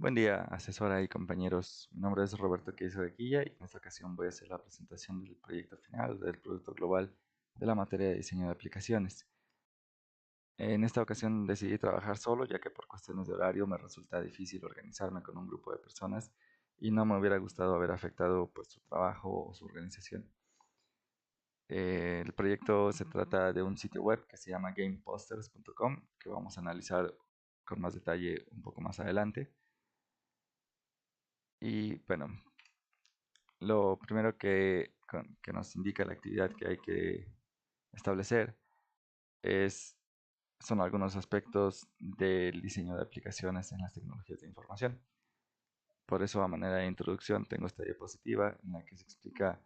Buen día, asesora y compañeros. Mi nombre es Roberto Queizo de Quilla y en esta ocasión voy a hacer la presentación del proyecto final del producto global de la materia de diseño de aplicaciones. En esta ocasión decidí trabajar solo ya que por cuestiones de horario me resulta difícil organizarme con un grupo de personas y no me hubiera gustado haber afectado pues su trabajo o su organización. El proyecto se trata de un sitio web que se llama gameposters.com que vamos a analizar con más detalle un poco más adelante. Y bueno, lo primero que nos indica la actividad que hay que establecer es, son algunos aspectos del diseño de aplicaciones en las tecnologías de información. Por eso, a manera de introducción, tengo esta diapositiva en la que se explica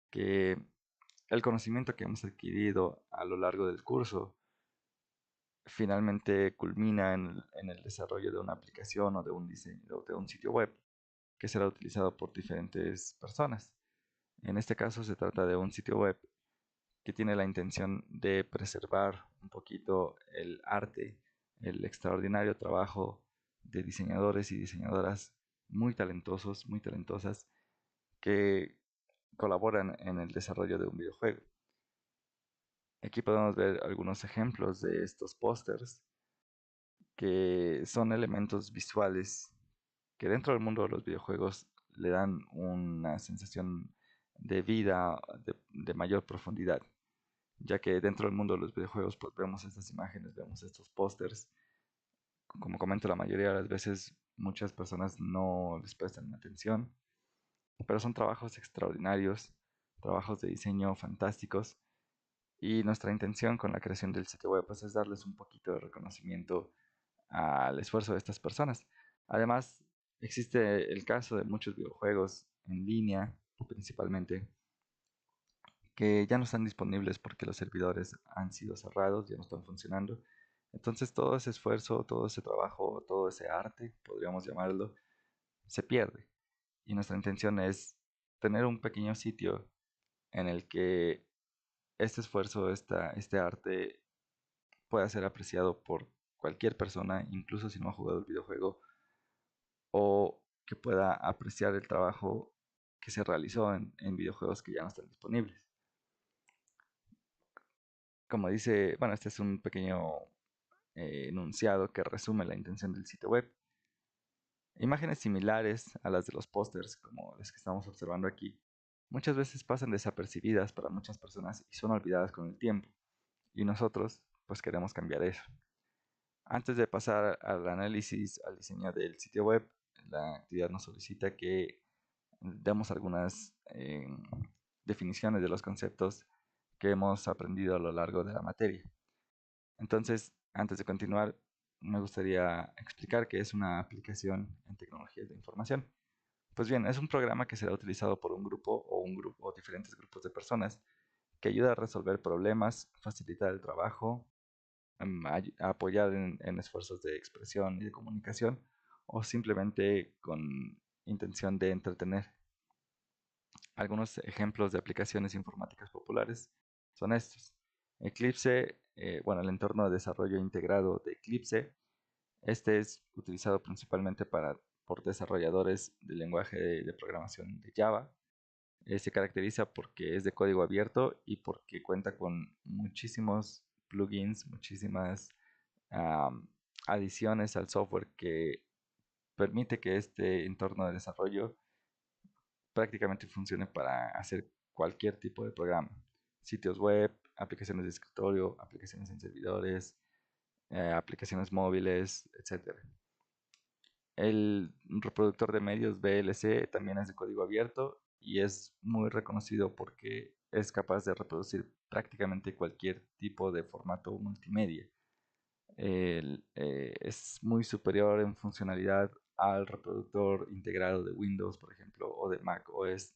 que el conocimiento que hemos adquirido a lo largo del curso finalmente culmina en el desarrollo de una aplicación o de un diseño de un sitio web que será utilizado por diferentes personas. En este caso se trata de un sitio web que tiene la intención de preservar un poquito el arte, el extraordinario trabajo de diseñadores y diseñadoras muy talentosos, muy talentosas, que colaboran en el desarrollo de un videojuego. Aquí podemos ver algunos ejemplos de estos pósters, que son elementos visuales que dentro del mundo de los videojuegos le dan una sensación de vida, de mayor profundidad, ya que dentro del mundo de los videojuegos pues vemos estas imágenes, vemos estos pósters. Como comento, la mayoría de las veces muchas personas no les prestan atención, pero son trabajos extraordinarios, trabajos de diseño fantásticos, y nuestra intención con la creación del sitio web pues, es darles un poquito de reconocimiento al esfuerzo de estas personas. Además, existe el caso de muchos videojuegos en línea, principalmente, que ya no están disponibles porque los servidores han sido cerrados, ya no están funcionando. Entonces todo ese esfuerzo, todo ese trabajo, todo ese arte, podríamos llamarlo, se pierde. Y nuestra intención es tener un pequeño sitio en el que este esfuerzo, este arte pueda ser apreciado por cualquier persona, incluso si no ha jugado el videojuego, o que pueda apreciar el trabajo que se realizó en videojuegos que ya no están disponibles. Como dice, bueno, este es un pequeño enunciado que resume la intención del sitio web. Imágenes similares a las de los pósters, como las que estamos observando aquí, muchas veces pasan desapercibidas para muchas personas y son olvidadas con el tiempo. Y nosotros, pues queremos cambiar eso. Antes de pasar al análisis, al diseño del sitio web, la actividad nos solicita que demos algunas definiciones de los conceptos que hemos aprendido a lo largo de la materia. Entonces, antes de continuar, me gustaría explicar qué es una aplicación en tecnologías de información. Pues bien, es un programa que será utilizado por un grupo o diferentes grupos de personas que ayuda a resolver problemas, facilitar el trabajo, a apoyar en esfuerzos de expresión y de comunicación o simplemente con intención de entretener. Algunos ejemplos de aplicaciones informáticas populares son estos. Eclipse, bueno, el entorno de desarrollo integrado de Eclipse. Este es utilizado principalmente por desarrolladores del lenguaje de programación de Java. Se caracteriza porque es de código abierto y porque cuenta con muchísimos plugins, muchísimas um, adiciones al software que permite que este entorno de desarrollo prácticamente funcione para hacer cualquier tipo de programa. Sitios web, aplicaciones de escritorio, aplicaciones en servidores, aplicaciones móviles, etcétera. El reproductor de medios VLC también es de código abierto y es muy reconocido porque es capaz de reproducir prácticamente cualquier tipo de formato multimedia. Es muy superior en funcionalidad al reproductor integrado de Windows, por ejemplo, o de Mac OS,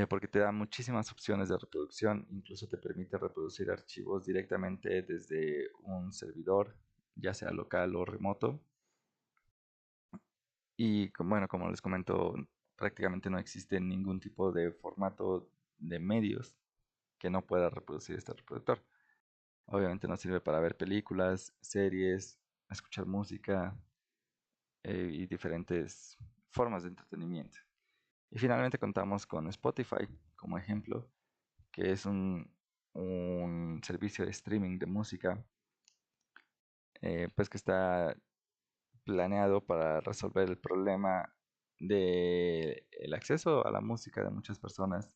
porque te da muchísimas opciones de reproducción, incluso te permite reproducir archivos directamente desde un servidor, ya sea local o remoto. Y bueno, como les comento, prácticamente no existe ningún tipo de formato de medios que no pueda reproducir este reproductor. Obviamente nos sirve para ver películas, series, escuchar música, y diferentes formas de entretenimiento. Y finalmente contamos con Spotify como ejemplo, que es un servicio de streaming de música, pues que está planeado para resolver el problema del acceso a la música de muchas personas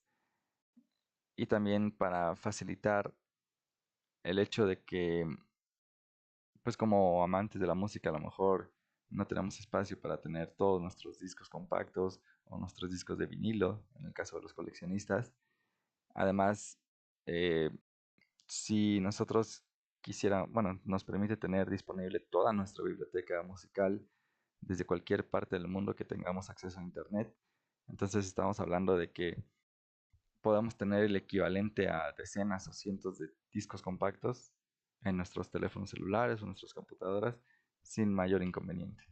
y también para facilitar el hecho de que, pues como amantes de la música, a lo mejor no tenemos espacio para tener todos nuestros discos compactos o nuestros discos de vinilo, en el caso de los coleccionistas. Además, eh, si nosotros quisiéramos, bueno, nos permite tener disponible toda nuestra biblioteca musical desde cualquier parte del mundo que tengamos acceso a Internet. Entonces estamos hablando de que podamos tener el equivalente a decenas o cientos de discos compactos en nuestros teléfonos celulares o nuestras computadoras sin mayor inconveniente.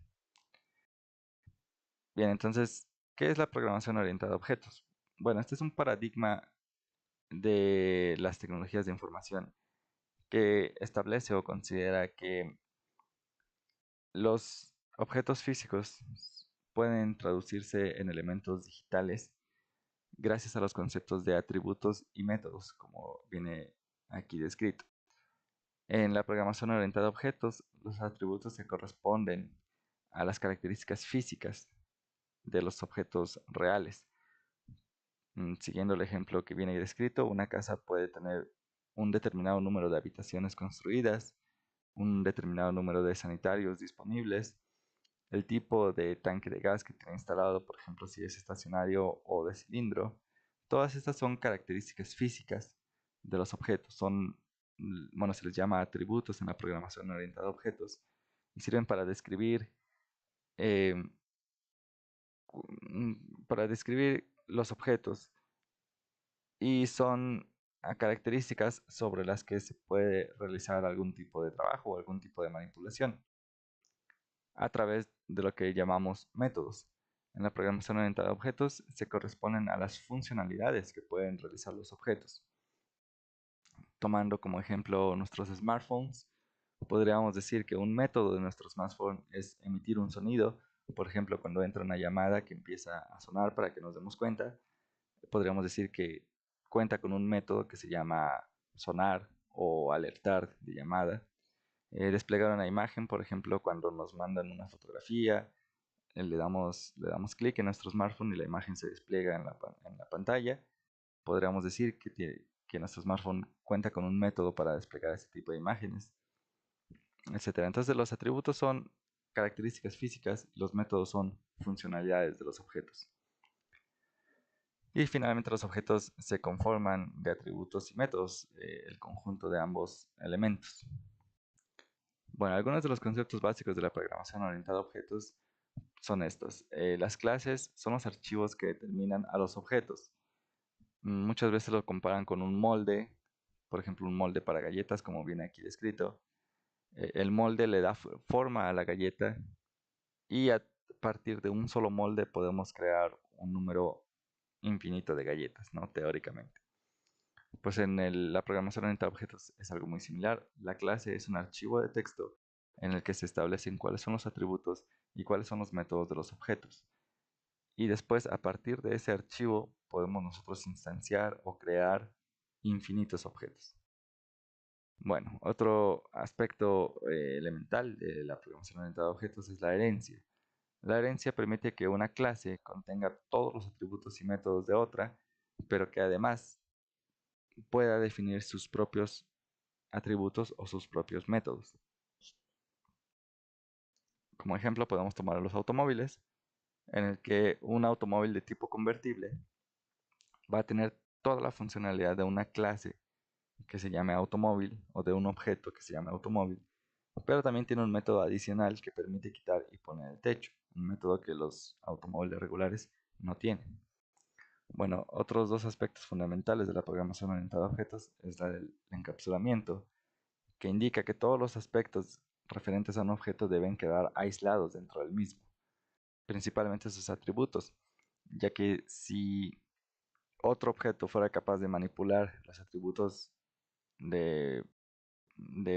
Bien, entonces, ¿qué es la programación orientada a objetos? Bueno, este es un paradigma de las tecnologías de información que establece o considera que los objetos físicos pueden traducirse en elementos digitales gracias a los conceptos de atributos y métodos, como viene aquí descrito. En la programación orientada a objetos, los atributos se corresponden a las características físicas de los objetos reales. Siguiendo el ejemplo que viene descrito, una casa puede tener un determinado número de habitaciones construidas, un determinado número de sanitarios disponibles, el tipo de tanque de gas que tiene instalado, por ejemplo, si es estacionario o de cilindro. Todas estas son características físicas de los objetos. Bueno, se les llama atributos en la programación orientada a objetos y sirven eh, para describir los objetos y son características sobre las que se puede realizar algún tipo de trabajo o algún tipo de manipulación a través de lo que llamamos métodos. En la programación orientada a objetos se corresponden a las funcionalidades que pueden realizar los objetos. Tomando como ejemplo nuestros smartphones, podríamos decir que un método de nuestro smartphone es emitir un sonido. Por ejemplo, cuando entra una llamada que empieza a sonar para que nos demos cuenta, podríamos decir que cuenta con un método que se llama sonar o alertar de llamada. Desplegar una imagen, por ejemplo, cuando nos mandan una fotografía, le damos clic en nuestro smartphone y la imagen se despliega en la pantalla. Podríamos decir que nuestro smartphone cuenta con un método para desplegar este tipo de imágenes, etcétera. Entonces los atributos son características físicas y los métodos son funcionalidades de los objetos. Y finalmente los objetos se conforman de atributos y métodos, el conjunto de ambos elementos. Bueno, algunos de los conceptos básicos de la programación orientada a objetos son estos. Las clases son los archivos que determinan a los objetos. Muchas veces lo comparan con un molde, por ejemplo, un molde para galletas, como viene aquí descrito. El molde le da forma a la galleta y a partir de un solo molde podemos crear un número infinito de galletas, ¿no? Teóricamente. Pues en la programación orientada a objetos es algo muy similar. La clase es un archivo de texto en el que se establecen cuáles son los atributos y cuáles son los métodos de los objetos. Y después, a partir de ese archivo, podemos nosotros instanciar o crear infinitos objetos. Bueno, otro aspecto elemental de la programación orientada a objetos es la herencia. La herencia permite que una clase contenga todos los atributos y métodos de otra, pero que además pueda definir sus propios atributos o sus propios métodos. Como ejemplo, podemos tomar los automóviles, en el que un automóvil de tipo convertible va a tener toda la funcionalidad de una clase que se llame automóvil o de un objeto que se llame automóvil, pero también tiene un método adicional que permite quitar y poner el techo, un método que los automóviles regulares no tienen. Bueno, otros dos aspectos fundamentales de la programación orientada a objetos es la del encapsulamiento, que indica que todos los aspectos referentes a un objeto deben quedar aislados dentro del mismo, principalmente sus atributos, ya que si otro objeto fuera capaz de manipular los atributos de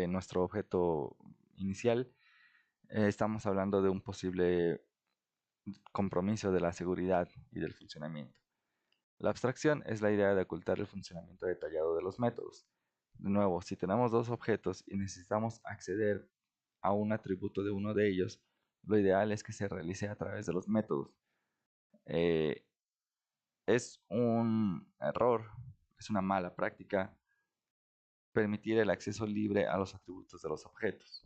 nuestro objeto inicial, estamos hablando de un posible compromiso de la seguridad y del funcionamiento. La abstracción es la idea de ocultar el funcionamiento detallado de los métodos. De nuevo, si tenemos dos objetos y necesitamos acceder a un atributo de uno de ellos, lo ideal es que se realice a través de los métodos. Eh, es un error, es una mala práctica permitir el acceso libre a los atributos de los objetos,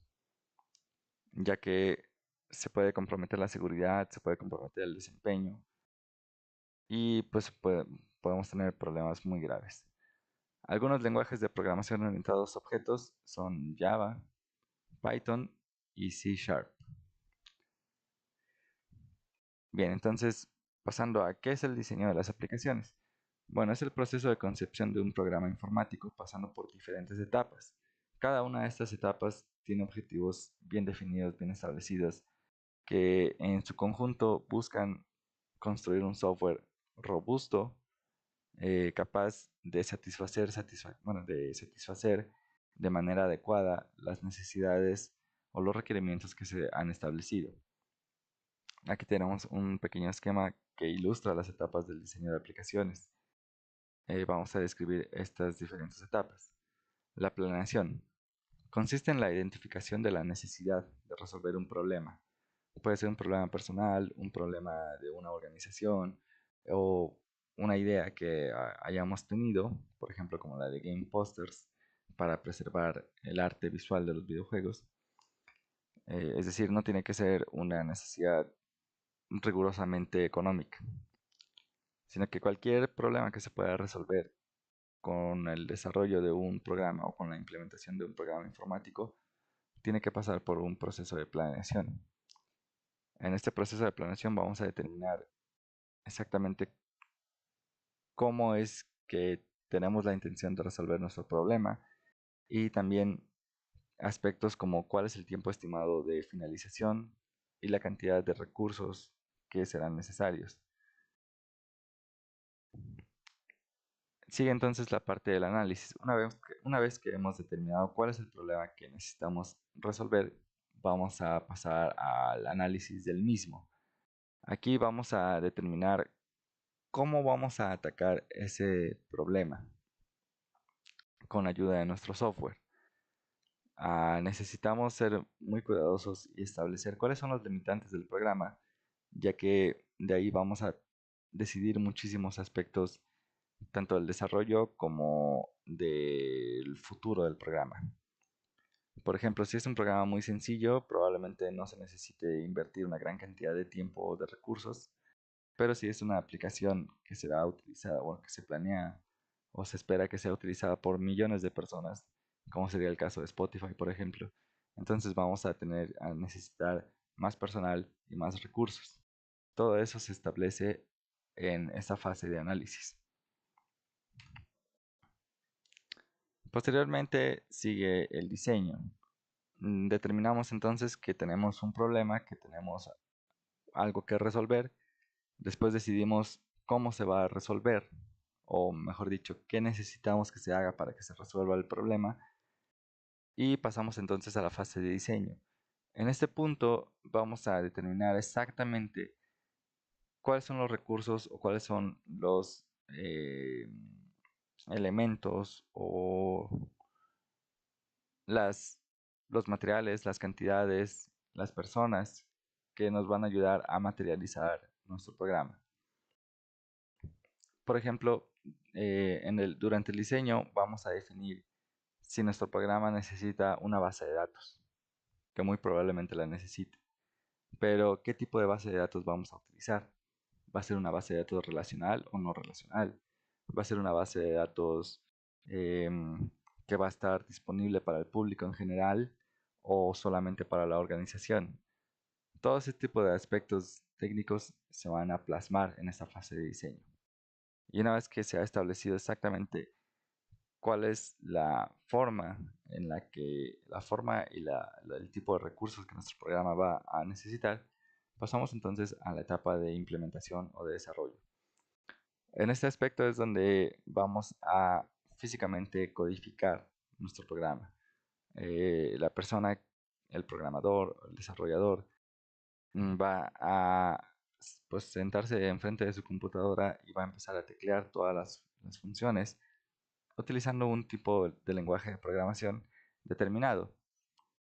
ya que se puede comprometer la seguridad, se puede comprometer el desempeño y pues podemos tener problemas muy graves. Algunos lenguajes de programación orientados a objetos son Java, Python y C Sharp. Bien, entonces, pasando a qué es el diseño de las aplicaciones. Bueno, es el proceso de concepción de un programa informático pasando por diferentes etapas. Cada una de estas etapas tiene objetivos bien definidos, bien establecidos, que en su conjunto buscan construir un software robusto, capaz de satisfacer de manera adecuada las necesidades o los requerimientos que se han establecido. Aquí tenemos un pequeño esquema que ilustra las etapas del diseño de aplicaciones. Vamos a describir estas diferentes etapas. La planeación consiste en la identificación de la necesidad de resolver un problema. Puede ser un problema personal, un problema de una organización o una idea que hayamos tenido, por ejemplo como la de Game Posters, para preservar el arte visual de los videojuegos. Es decir, no tiene que ser una necesidad rigurosamente económica, sino que cualquier problema que se pueda resolver con el desarrollo de un programa o con la implementación de un programa informático tiene que pasar por un proceso de planeación. En este proceso de planeación vamos a determinar exactamente cómo es que tenemos la intención de resolver nuestro problema y también aspectos como cuál es el tiempo estimado de finalización y la cantidad de recursos que serán necesarios. Sigue entonces la parte del análisis. Una vez que hemos determinado cuál es el problema que necesitamos resolver, vamos a pasar al análisis del mismo. Aquí vamos a determinar cómo vamos a atacar ese problema con ayuda de nuestro software. Necesitamos ser muy cuidadosos y establecer cuáles son los limitantes del programa, ya que de ahí vamos a decidir muchísimos aspectos, tanto del desarrollo como del futuro del programa. Por ejemplo, si es un programa muy sencillo, probablemente no se necesite invertir una gran cantidad de tiempo o de recursos, pero si es una aplicación que será utilizada, bueno, que se planea o se espera que sea utilizada por millones de personas, como sería el caso de Spotify, por ejemplo, entonces vamos a necesitar más personal y más recursos. Todo eso se establece en esta fase de análisis. Posteriormente sigue el diseño. Determinamos entonces que tenemos un problema, que tenemos algo que resolver. Después decidimos cómo se va a resolver, o mejor dicho, qué necesitamos que se haga para que se resuelva el problema. Y pasamos entonces a la fase de diseño. En este punto vamos a determinar exactamente cuáles son los recursos o cuáles son los elementos o las, los materiales, las cantidades, las personas que nos van a ayudar a materializar nuestro programa. Por ejemplo, durante el diseño vamos a definir si nuestro programa necesita una base de datos, que muy probablemente la necesite. Pero, ¿qué tipo de base de datos vamos a utilizar? ¿Va a ser una base de datos relacional o no relacional? ¿Va a ser una base de datos que va a estar disponible para el público en general o solamente para la organización? Todo ese tipo de aspectos técnicos se van a plasmar en esta fase de diseño. Y una vez que se ha establecido exactamente cuál es la forma en la que la forma y el tipo de recursos que nuestro programa va a necesitar, pasamos entonces a la etapa de implementación o de desarrollo. En este aspecto es donde vamos a físicamente codificar nuestro programa. La persona el programador, el desarrollador, va a pues sentarse enfrente de su computadora y va a empezar a teclear todas las funciones utilizando un tipo de lenguaje de programación determinado.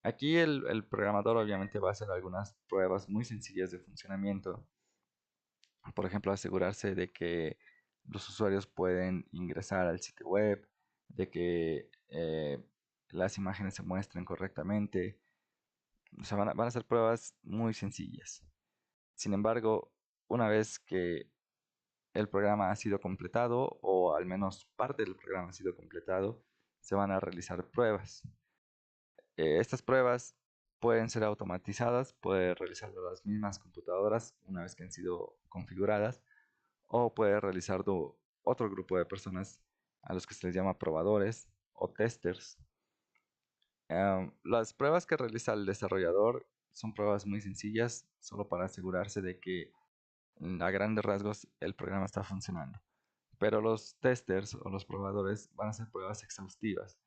Aquí el programador obviamente va a hacer algunas pruebas muy sencillas de funcionamiento. Por ejemplo, asegurarse de que los usuarios pueden ingresar al sitio web, de que las imágenes se muestren correctamente. O sea, van a ser pruebas muy sencillas. Sin embargo, una vez que el programa ha sido completado, o al menos parte del programa ha sido completado, se van a realizar pruebas. Estas pruebas pueden ser automatizadas, puede realizarlo las mismas computadoras una vez que han sido configuradas, o puede realizarlo otro grupo de personas a los que se les llama probadores o testers. Las pruebas que realiza el desarrollador son pruebas muy sencillas, solo para asegurarse de que a grandes rasgos el programa está funcionando. Pero los testers o los probadores van a hacer pruebas exhaustivas.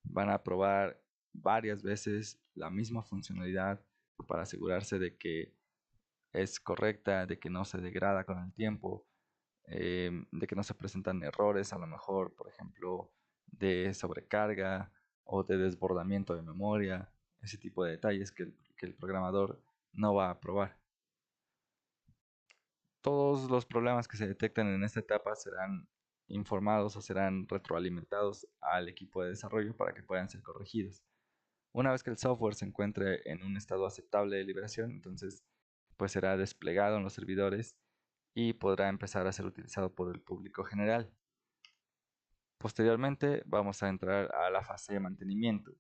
Van a probar varias veces la misma funcionalidad para asegurarse de que es correcta, de que no se degrada con el tiempo, de que no se presentan errores, a lo mejor, por ejemplo, de sobrecarga o de desbordamiento de memoria, ese tipo de detalles que el programador no va a probar. Todos los problemas que se detecten en esta etapa serán informados o serán retroalimentados al equipo de desarrollo para que puedan ser corregidos. Una vez que el software se encuentre en un estado aceptable de liberación, entonces pues será desplegado en los servidores y podrá empezar a ser utilizado por el público general. Posteriormente vamos a entrar a la fase de mantenimiento.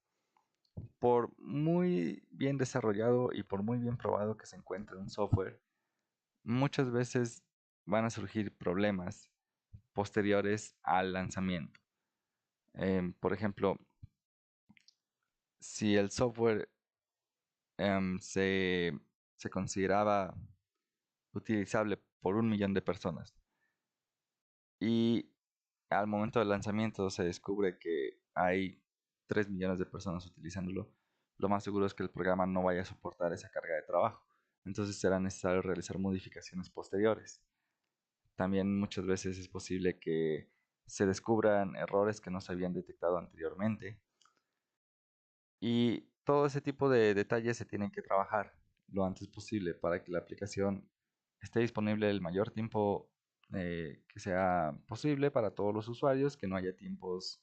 Por muy bien desarrollado y por muy bien probado que se encuentre un software, muchas veces van a surgir problemas posteriores al lanzamiento. Por ejemplo, si el software se consideraba utilizable por 1 millón de personas y al momento del lanzamiento se descubre que hay 3 millones de personas utilizándolo, lo más seguro es que el programa no vaya a soportar esa carga de trabajo. Entonces será necesario realizar modificaciones posteriores. También muchas veces es posible que se descubran errores que no se habían detectado anteriormente. Y todo ese tipo de detalles se tienen que trabajar lo antes posible para que la aplicación esté disponible el mayor tiempo que sea posible para todos los usuarios, que no haya tiempos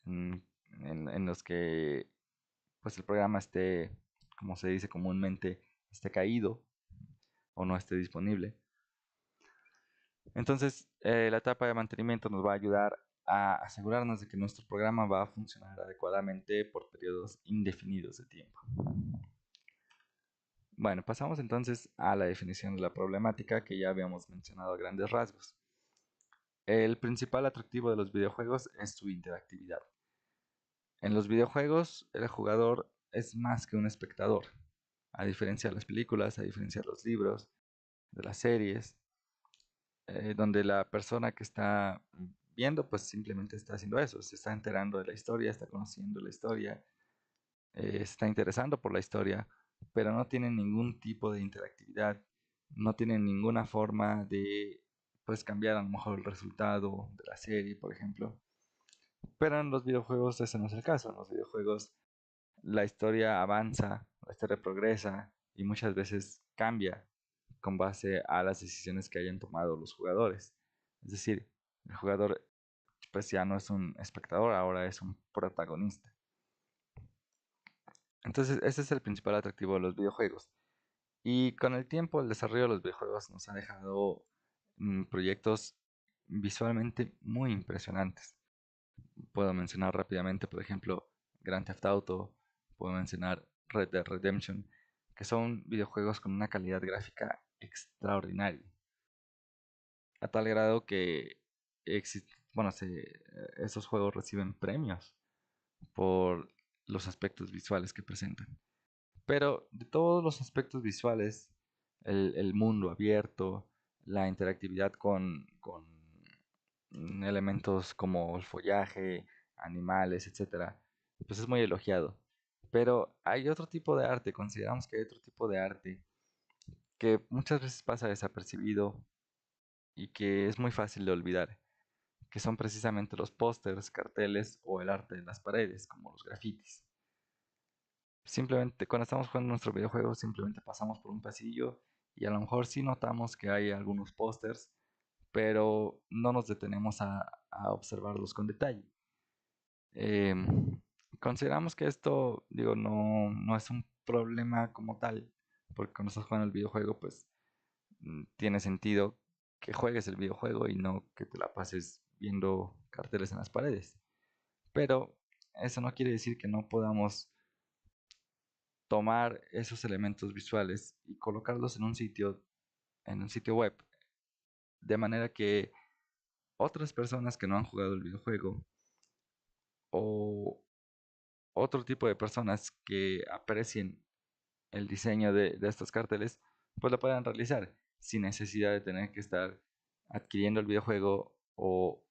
en, en los que pues el programa esté, como se dice comúnmente, esté caído o no esté disponible. Entonces, la etapa de mantenimiento nos va a ayudar a asegurarnos de que nuestro programa va a funcionar adecuadamente por periodos indefinidos de tiempo. Bueno, pasamos entonces a la definición de la problemática que ya habíamos mencionado a grandes rasgos. El principal atractivo de los videojuegos es su interactividad. En los videojuegos, el jugador es más que un espectador, a diferencia de las películas, a diferencia de los libros, de las series, donde la persona que está viendo pues simplemente está haciendo eso, se está enterando de la historia, está conociendo la historia, se está interesando por la historia, pero no tiene ningún tipo de interactividad, no tiene ninguna forma de pues cambiar a lo mejor el resultado de la serie, por ejemplo. Pero en los videojuegos ese no es el caso, en los videojuegos la historia avanza, la historia progresa y muchas veces cambia con base a las decisiones que hayan tomado los jugadores. Es decir, el jugador pues ya no es un espectador, ahora es un protagonista. Entonces, ese es el principal atractivo de los videojuegos. Y con el tiempo, el desarrollo de los videojuegos nos ha dejado proyectos visualmente muy impresionantes. Puedo mencionar rápidamente, por ejemplo, Grand Theft Auto, puedo mencionar Red Dead Redemption, que son videojuegos con una calidad gráfica extraordinaria, a tal grado que bueno, esos juegos reciben premios por los aspectos visuales que presentan. Pero de todos los aspectos visuales, el mundo abierto, la interactividad con elementos como el follaje, animales, etcétera, pues es muy elogiado. Pero hay otro tipo de arte, consideramos que hay otro tipo de arte que muchas veces pasa desapercibido y que es muy fácil de olvidar, que son precisamente los pósters, carteles o el arte de las paredes, como los grafitis. Simplemente cuando estamos jugando nuestro videojuego, simplemente pasamos por un pasillo y a lo mejor sí notamos que hay algunos pósters, pero no nos detenemos a observarlos con detalle. Em, Consideramos que esto, digo, no es un problema como tal, porque cuando estás jugando el videojuego, pues tiene sentido que juegues el videojuego y no que te la pases viendo carteles en las paredes. Pero eso no quiere decir que no podamos tomar esos elementos visuales y colocarlos en un sitio web, de manera que otras personas que no han jugado el videojuego o otro tipo de personas que aprecien el diseño de estos carteles, pues lo puedan realizar sin necesidad de tener que estar adquiriendo el videojuego o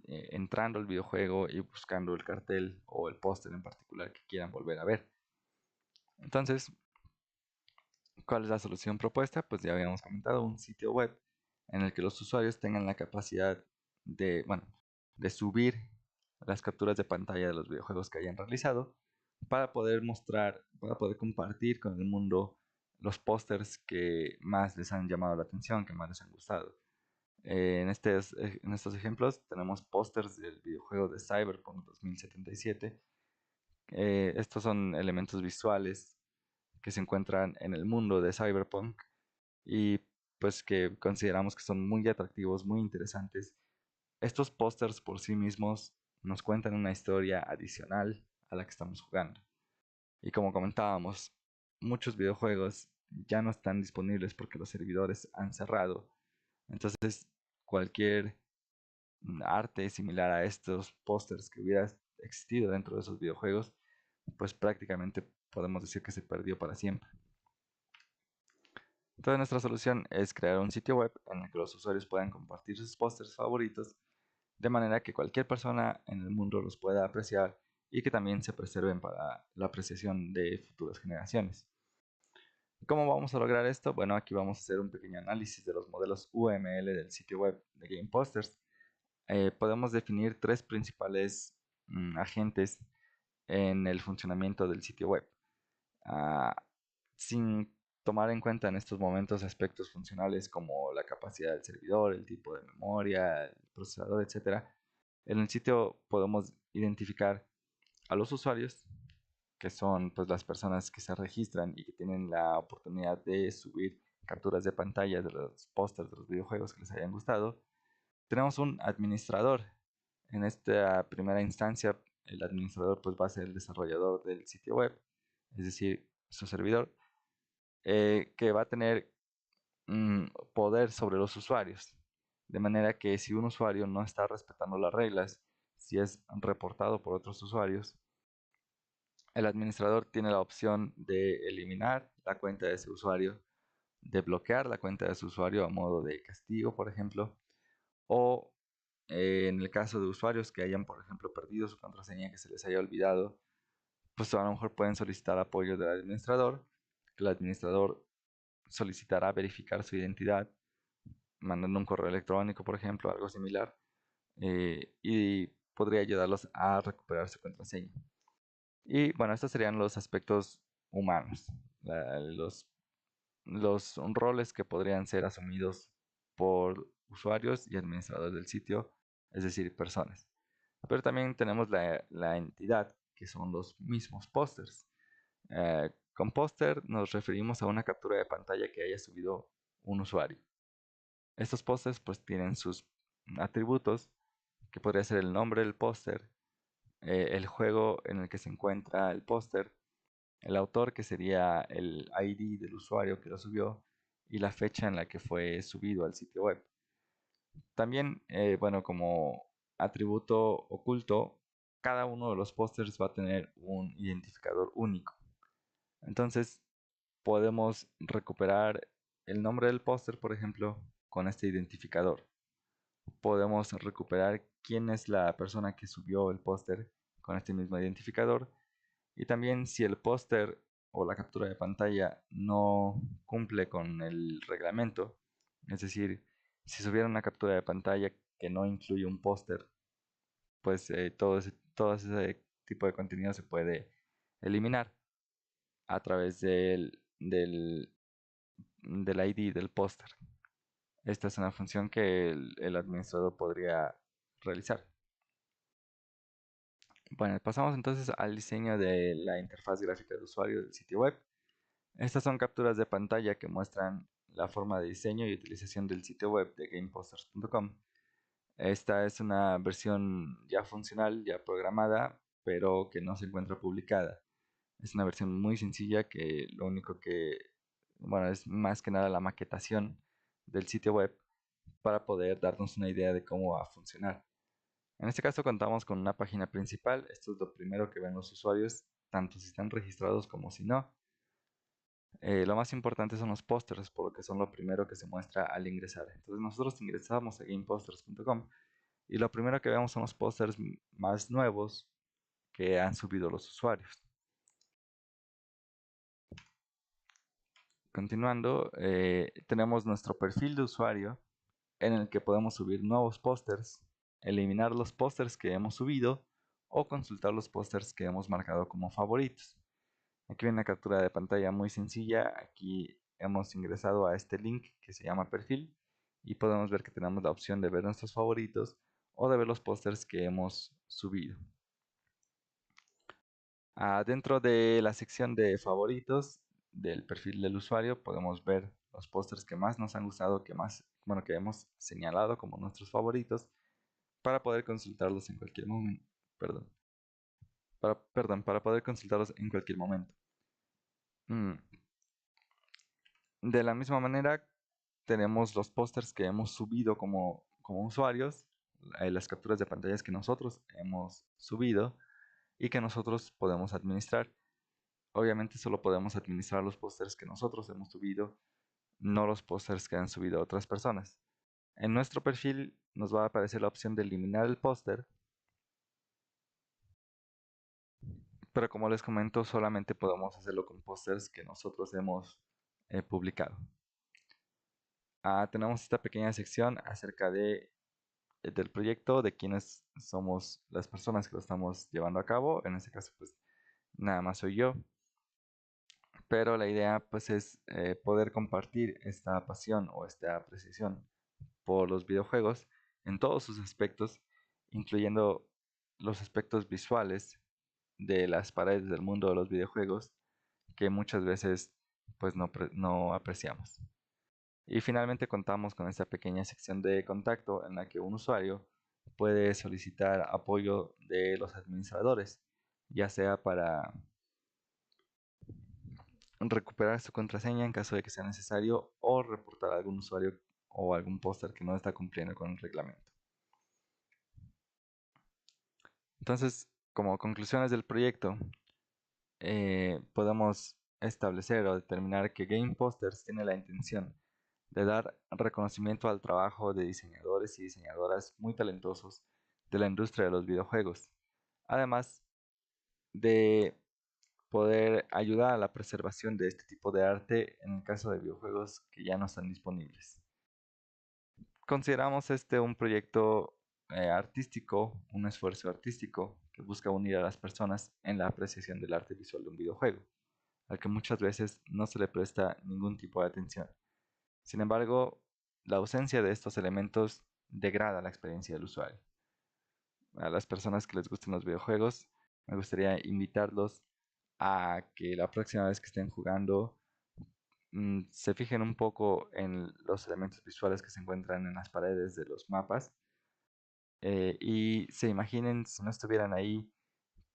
entrando al videojuego y buscando el cartel o el póster en particular que quieran volver a ver. Entonces, ¿cuál es la solución propuesta? Pues ya habíamos comentado, un sitio web en el que los usuarios tengan la capacidad de, bueno, de subir las capturas de pantalla de los videojuegos que hayan realizado para poder mostrar, para poder compartir con el mundo los pósters que más les han llamado la atención, que más les han gustado. En estos ejemplos tenemos pósters del videojuego de Cyberpunk 2077. Estos son elementos visuales que se encuentran en el mundo de Cyberpunk y pues que consideramos que son muy atractivos, muy interesantes. Estos pósters por sí mismos nos cuentan una historia adicional a la que estamos jugando. Y como comentábamos, muchos videojuegos ya no están disponibles porque los servidores han cerrado. Entonces, cualquier arte similar a estos pósters que hubiera existido dentro de esos videojuegos, pues prácticamente podemos decir que se perdió para siempre. Entonces nuestra solución es crear un sitio web en el que los usuarios puedan compartir sus pósters favoritos de manera que cualquier persona en el mundo los pueda apreciar y que también se preserven para la apreciación de futuras generaciones. ¿Cómo vamos a lograr esto? Bueno, aquí vamos a hacer un pequeño análisis de los modelos UML del sitio web de Game Posters. Podemos definir tres principales agentes en el funcionamiento del sitio web. Ah, sin tomar en cuenta en estos momentos aspectos funcionales como la capacidad del servidor, el tipo de memoria, el procesador, etc. En el sitio podemos identificar a los usuarios, que son pues las personas que se registran y que tienen la oportunidad de subir capturas de pantalla de los pósters de los videojuegos que les hayan gustado. Tenemos un administrador. En esta primera instancia, el administrador pues va a ser el desarrollador del sitio web, es decir, su servidor, que va a tener poder sobre los usuarios. De manera que si un usuario no está respetando las reglas, si es reportado por otros usuarios, el administrador tiene la opción de eliminar la cuenta de ese usuario, de bloquear la cuenta de su usuario a modo de castigo, por ejemplo, o en el caso de usuarios que hayan, por ejemplo, perdido su contraseña, que se les haya olvidado, pues a lo mejor pueden solicitar apoyo del administrador. El administrador solicitará verificar su identidad mandando un correo electrónico, por ejemplo, algo similar, y podría ayudarlos a recuperar su contraseña. Y bueno, estos serían los aspectos humanos, los roles que podrían ser asumidos por usuarios y administradores del sitio, es decir, personas. Pero también tenemos la entidad, que son los mismos pósters. Con póster nos referimos a una captura de pantalla que haya subido un usuario. Estos pósters pues tienen sus atributos, que podría ser el nombre del póster, el juego en el que se encuentra el póster, el autor que sería el ID del usuario que lo subió y la fecha en la que fue subido al sitio web. También, bueno, como atributo oculto, cada uno de los pósters va a tener un identificador único. Entonces, podemos recuperar el nombre del póster, por ejemplo, con este identificador. Podemos recuperar quién es la persona que subió el póster con este mismo identificador Y también si el póster o la captura de pantalla no cumple con el reglamento, es decir, si subiera una captura de pantalla que no incluye un póster, pues todo ese tipo de contenido se puede eliminar a través del ID del póster. Esta es una función que el administrador podría realizar. Bueno, pasamos entonces al diseño de la interfaz gráfica del usuario del sitio web. Estas son capturas de pantalla que muestran la forma de diseño y utilización del sitio web de gameposters.com. Esta es una versión ya funcional, ya programada, pero que no se encuentra publicada. Es una versión muy sencilla que lo único que, bueno, es más que nada la maquetación del sitio web para poder darnos una idea de cómo va a funcionar. En este caso contamos con una página principal. Esto es lo primero que ven los usuarios, tanto si están registrados como si no. Lo más importante son los pósters, por lo que son lo primero que se muestra al ingresar. Entonces nosotros ingresamos a gameposters.com y lo primero que vemos son los pósters más nuevos que han subido los usuarios. Continuando, tenemos nuestro perfil de usuario en el que podemos subir nuevos pósters, eliminar los pósters que hemos subido o consultar los pósters que hemos marcado como favoritos. Aquí viene una captura de pantalla muy sencilla. Aquí hemos ingresado a este link que se llama perfil y podemos ver que tenemos la opción de ver nuestros favoritos o de ver los pósters que hemos subido. Dentro de la sección de favoritos del perfil del usuario podemos ver los pósters que más nos han gustado, que hemos señalado como nuestros favoritos para poder consultarlos en cualquier momento. Para poder consultarlos en cualquier momento. Mm, De la misma manera, tenemos los pósters que hemos subido como usuarios, las capturas de pantallas que nosotros hemos subido y que nosotros podemos administrar. Obviamente solo podemos administrar los pósters que nosotros hemos subido, no los pósters que han subido otras personas. En nuestro perfil nos va a aparecer la opción de eliminar el póster, pero como les comento, solamente podemos hacerlo con pósters que nosotros hemos publicado. Tenemos esta pequeña sección acerca del proyecto, de quiénes somos las personas que lo estamos llevando a cabo. En este caso, pues nada más soy yo. Pero la idea pues es poder compartir esta pasión o esta apreciación por los videojuegos en todos sus aspectos, incluyendo los aspectos visuales de las paredes del mundo de los videojuegos que muchas veces pues no apreciamos. Y finalmente contamos con esta pequeña sección de contacto en la que un usuario puede solicitar apoyo de los administradores, ya sea para recuperar su contraseña en caso de que sea necesario o reportar a algún usuario o algún póster que no está cumpliendo con el reglamento. Entonces, como conclusiones del proyecto, podemos establecer o determinar que Game Posters tiene la intención de dar reconocimiento al trabajo de diseñadores y diseñadoras muy talentosos de la industria de los videojuegos, además de poder ayudar a la preservación de este tipo de arte en el caso de videojuegos que ya no están disponibles. Consideramos este un proyecto artístico, un esfuerzo artístico que busca unir a las personas en la apreciación del arte visual de un videojuego, al que muchas veces no se le presta ningún tipo de atención. Sin embargo, la ausencia de estos elementos degrada la experiencia del usuario. A las personas que les gusten los videojuegos, me gustaría invitarlos a que la próxima vez que estén jugando se fijen un poco en los elementos visuales que se encuentran en las paredes de los mapas y se imaginen si no estuvieran ahí,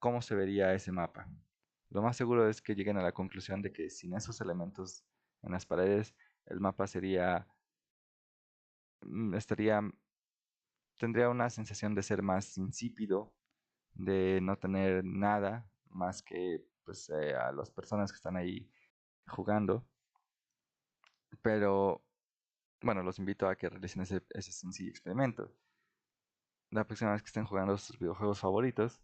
cómo se vería ese mapa. Lo más seguro es que lleguen a la conclusión de que sin esos elementos en las paredes, el mapa mm, estaría, tendría una sensación de ser más insípido, de no tener nada más que pues, a las personas que están ahí jugando. Pero bueno, los invito a que realicen ese sencillo experimento. La próxima vez que estén jugando sus videojuegos favoritos,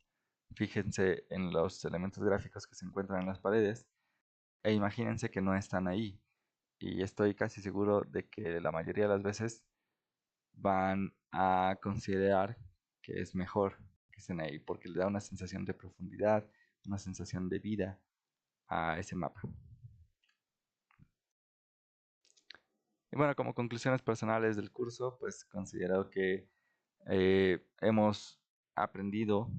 Fíjense en los elementos gráficos que se encuentran en las paredes e imagínense que no están ahí. Y estoy casi seguro de que la mayoría de las veces van a considerar que es mejor que estén ahí porque le da una sensación de profundidad, una sensación de vida a ese mapa. Y bueno, como conclusiones personales del curso, pues considero que hemos aprendido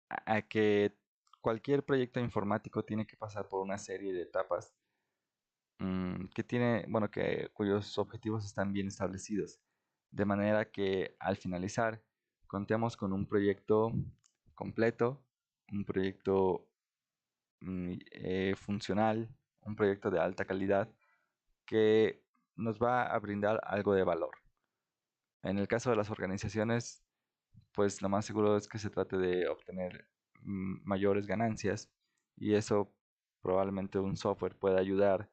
a que cualquier proyecto informático tiene que pasar por una serie de etapas que tiene, bueno, cuyos objetivos están bien establecidos, de manera que al finalizar contemos con un proyecto completo, un proyecto funcional, un proyecto de alta calidad que nos va a brindar algo de valor. En el caso de las organizaciones, pues lo más seguro es que se trate de obtener mayores ganancias y eso probablemente un software pueda ayudar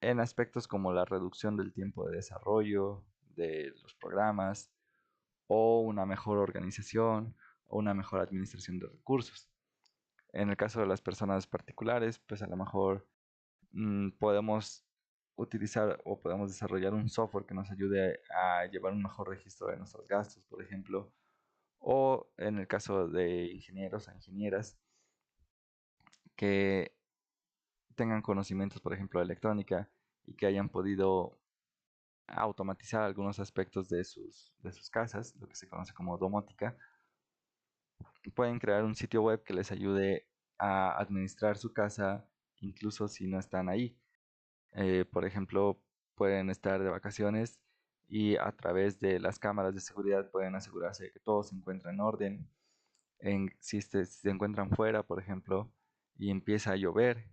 en aspectos como la reducción del tiempo de desarrollo de los programas o una mejor organización o una mejor administración de recursos. En el caso de las personas particulares, pues a lo mejor podemos utilizar o podemos desarrollar un software que nos ayude a llevar un mejor registro de nuestros gastos, por ejemplo, o en el caso de ingenieros o ingenieras que tengan conocimientos, por ejemplo, de electrónica y que hayan podido automatizar algunos aspectos de sus casas, lo que se conoce como domótica, pueden crear un sitio web que les ayude a administrar su casa incluso si no están ahí. Por ejemplo, pueden estar de vacaciones y a través de las cámaras de seguridad pueden asegurarse de que todo se encuentra en orden. Si se encuentran fuera, por ejemplo, y empieza a llover,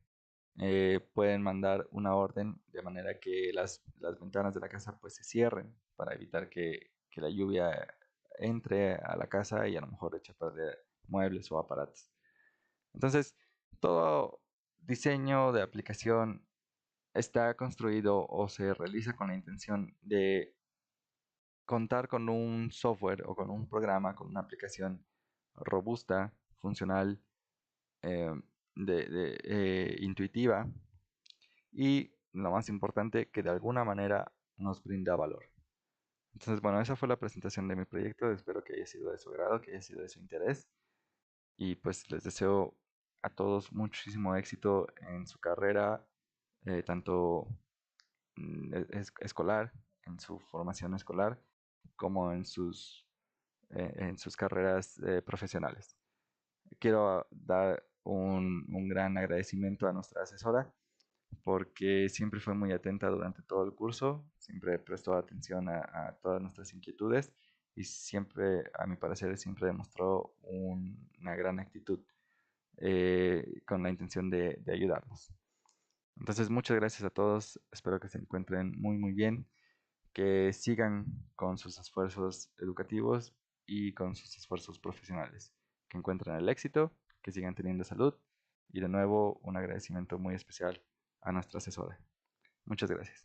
pueden mandar una orden de manera que las ventanas de la casa pues se cierren para evitar que la lluvia entre a la casa y a lo mejor eche a perder muebles o aparatos. Entonces, todo diseño de aplicación está construido o se realiza con la intención de contar con un software o con un programa, con una aplicación robusta, funcional, eh, intuitiva y lo más importante, que de alguna manera nos brinda valor. Entonces, bueno, esa fue la presentación de mi proyecto. Espero que haya sido de su agrado, que haya sido de su interés. Y pues les deseo a todos muchísimo éxito en su carrera, tanto escolar, en su formación escolar, como en sus carreras profesionales. Quiero dar un gran agradecimiento a nuestra asesora porque siempre fue muy atenta durante todo el curso, siempre prestó atención a todas nuestras inquietudes y siempre, a mi parecer, siempre demostró una gran actitud con la intención de ayudarnos. Entonces, muchas gracias a todos, espero que se encuentren muy, muy bien, que sigan con sus esfuerzos educativos y con sus esfuerzos profesionales, que encuentren el éxito, que sigan teniendo salud y de nuevo un agradecimiento muy especial a nuestra asesora. Muchas gracias.